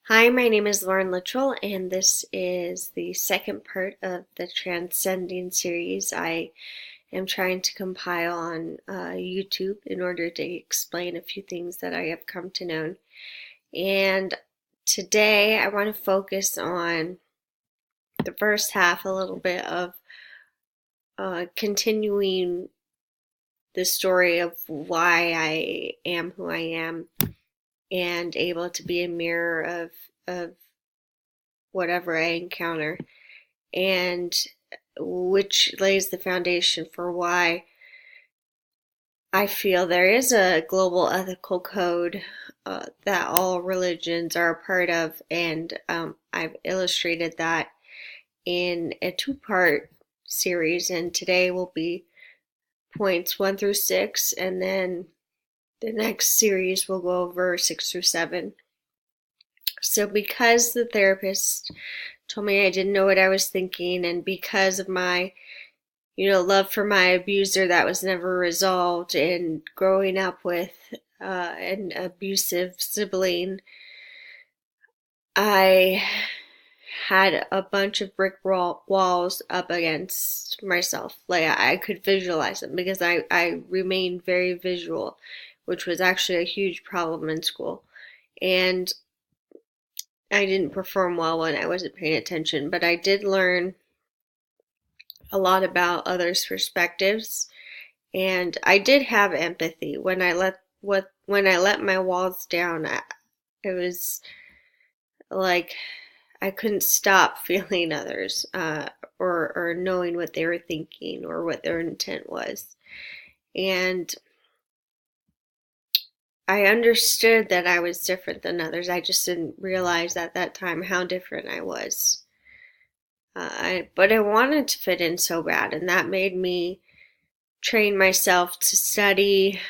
Hi, my name is Lauren Littrell, and this is the second part of the Transcending series I am trying to compile on YouTube in order to explain a few things that I have come to know. And today I want to focus on the first half a little bit of continuing the story of why I am who I am and able to be a mirror of whatever I encounter, and which lays the foundation for why I feel there is a global ethical code that all religions are a part of, and I've illustrated that in a two-part series, and today will be points 1 through 6, and then the next series will go over 6 through 7. So because the therapist told me I didn't know what I was thinking, and because of my love for my abuser that was never resolved, and growing up with an abusive sibling, I had a bunch of brick walls up against myself. Like I could visualize them because I remained very visual, which was actually a huge problem in school. And I didn't perform well when I wasn't paying attention, but I did learn a lot about others' perspectives, and I did have empathy when I let my walls down. It was like I couldn't stop feeling others, or knowing what they were thinking or what their intent was, and I understood that I was different than others. I just didn't realize at that time how different I was. But I wanted to fit in so bad, and that made me train myself to study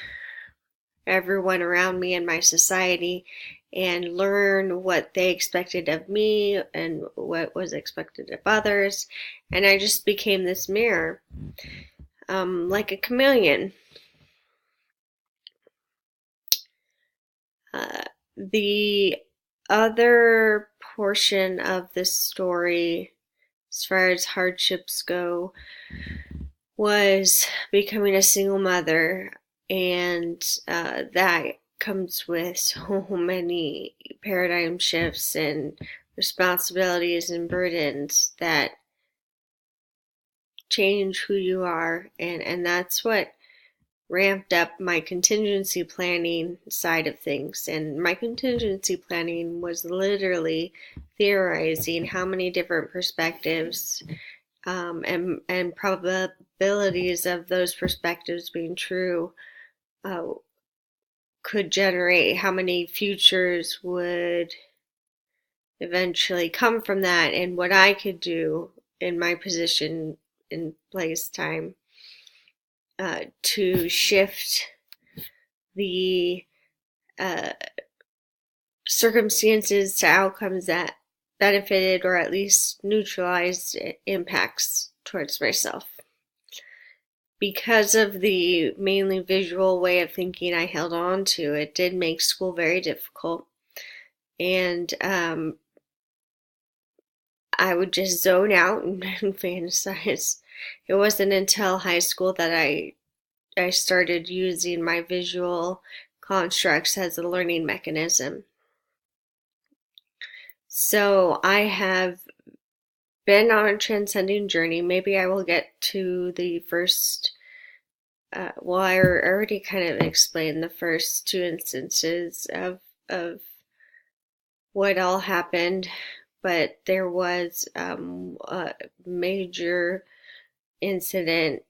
everyone around me in my society and learn what they expected of me and what was expected of others. And I just became this mirror, like a chameleon. The other portion of this story, as far as hardships go, was becoming a single mother, and that comes with so many paradigm shifts and responsibilities and burdens that change who you are, and that's what ramped up my contingency planning side of things. And my contingency planning was literally theorizing how many different perspectives, and probabilities of those perspectives being true uh, could generate how many futures would eventually come from that, and what I could do in my position in place time to shift the uh, circumstances to outcomes that benefited or at least neutralized impacts towards myself. Because of the mainly visual way of thinking I held on to, it did make school very difficult. And I would just zone out and fantasize. It wasn't until high school that I started using my visual constructs as a learning mechanism. So I have been on a transcending journey. Maybe I will get to the first. Well, I already kind of explained the first two instances of what all happened, but there was a major incident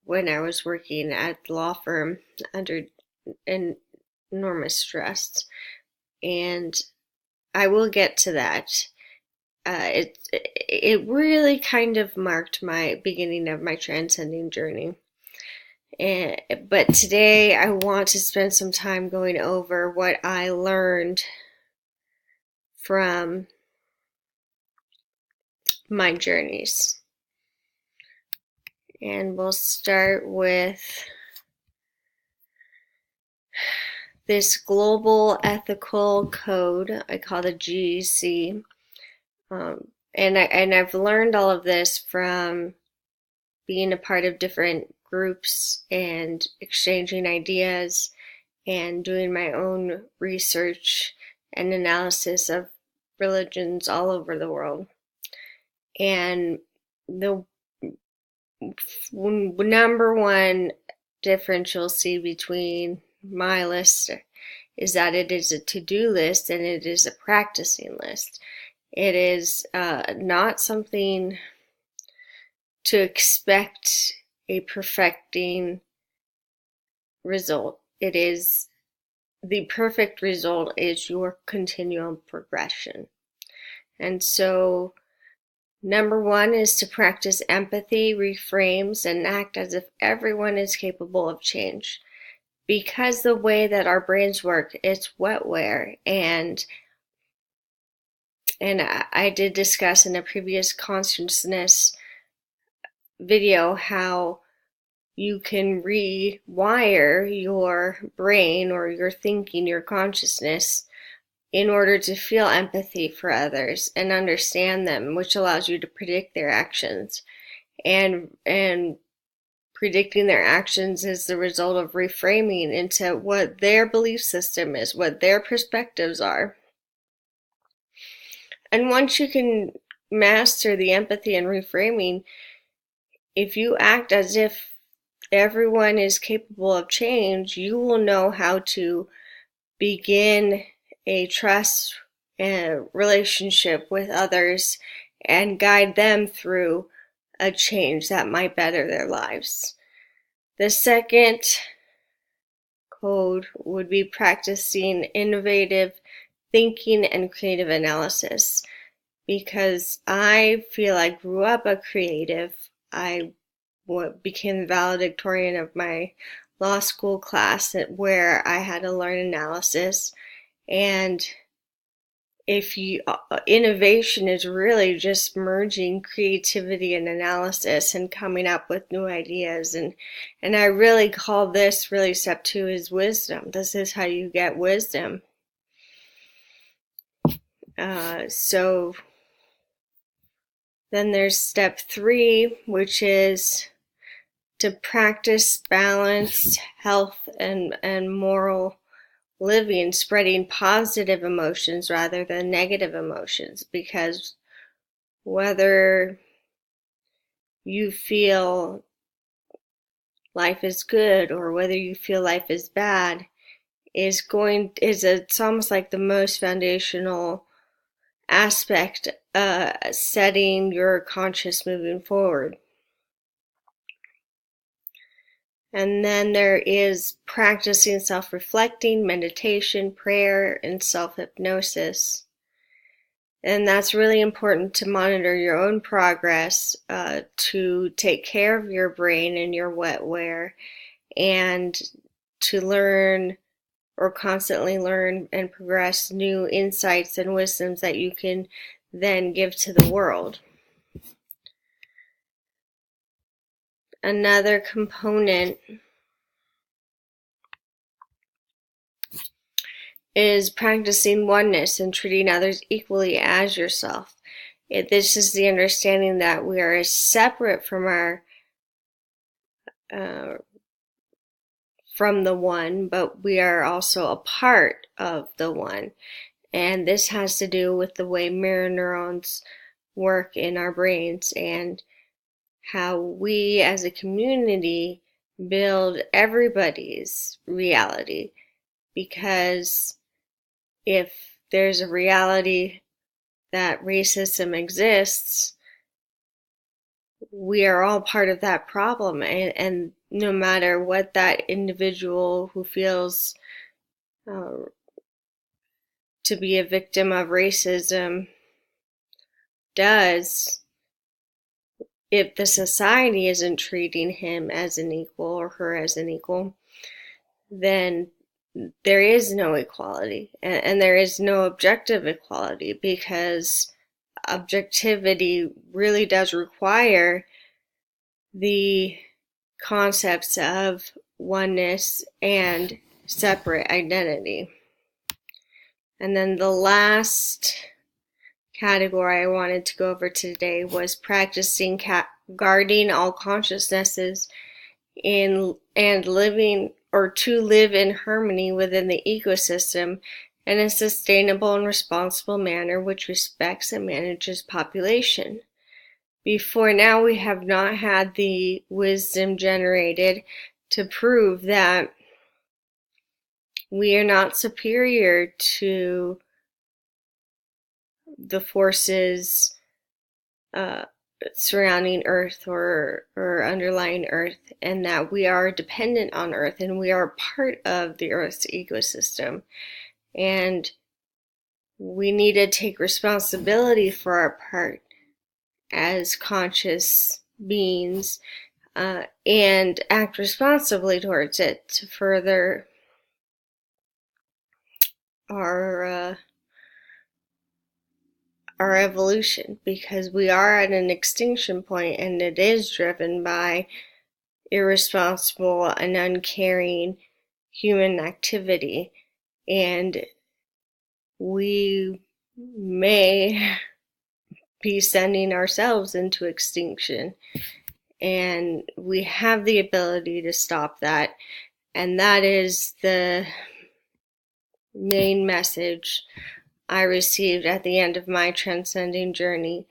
when I was working at the law firm under enormous stress, and I will get to that. It really kind of marked my beginning of my transcending journey. But today I want to spend some time going over what I learned from my journeys. And we'll start with this global ethical code I call the GEC. And I've learned all of this from being a part of different groups and exchanging ideas and doing my own research and analysis of religions all over the world. And the number one difference you'll see between my list is that it is a to-do list and it is a practicing list. It is not something to expect a perfecting result. It is the perfect result is your continual progression. And so number one is to practice empathy, reframes, and act as if everyone is capable of change. Because the way that our brains work, it's wetware. And I did discuss in a previous consciousness video how you can rewire your brain or your thinking, your consciousness, in order to feel empathy for others and understand them, which allows you to predict their actions. And predicting their actions is the result of reframing into what their belief system is, what their perspectives are. And once you can master the empathy and reframing, if you act as if everyone is capable of change, you will know how to begin a trust relationship with others and guide them through a change that might better their lives. The second code would be practicing innovative thinking and creative analysis. Because I feel I grew up a creative, I became the valedictorian of my law school class where I had to learn analysis. And innovation is really just merging creativity and analysis and coming up with new ideas. And I really call this really step 2 is wisdom. This is how you get wisdom. So then there's step 3, which is to practice balanced health and moral living, spreading positive emotions rather than negative emotions. Because whether you feel life is good or whether you feel life is bad it's almost like the most foundational aspect, setting your conscious moving forward. And then there is practicing self-reflecting, meditation, prayer, and self-hypnosis. And that's really important to monitor your own progress, to take care of your brain and your wetware, and to learn or constantly learn and progress new insights and wisdoms that you can then give to the world. Another component is practicing oneness and treating others equally as yourself. This is the understanding that we are separate from from the one, but we are also a part of the one. And this has to do with the way mirror neurons work in our brains and how we as a community build everybody's reality. Because if there's a reality that racism exists, we are all part of that problem. And no matter what that individual who feels to be a victim of racism does, if the society isn't treating him as an equal or her as an equal, then there is no equality, and there is no objective equality, because objectivity really does require the concepts of oneness and separate identity. And then the last category I wanted to go over today was practicing guarding all consciousnesses and living, or to live in harmony within the ecosystem in a sustainable and responsible manner which respects and manages population. Before now, we have not had the wisdom generated to prove that we are not superior to the forces surrounding Earth or underlying Earth, and that we are dependent on Earth and we are part of the Earth's ecosystem. And we need to take responsibility for our part as conscious beings and act responsibly towards it to further our evolution, because we are at an extinction point and it is driven by irresponsible and uncaring human activity, and we may be sending ourselves into extinction, and we have the ability to stop that. And that is the main message I received at the end of my transcending journey.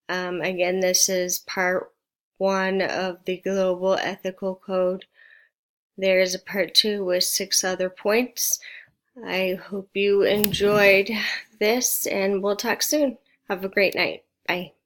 Again, this is part 1 of the Global Ethical Code. There is a part 2 with 6 other points. I hope you enjoyed this, and we'll talk soon. Have a great night. Bye.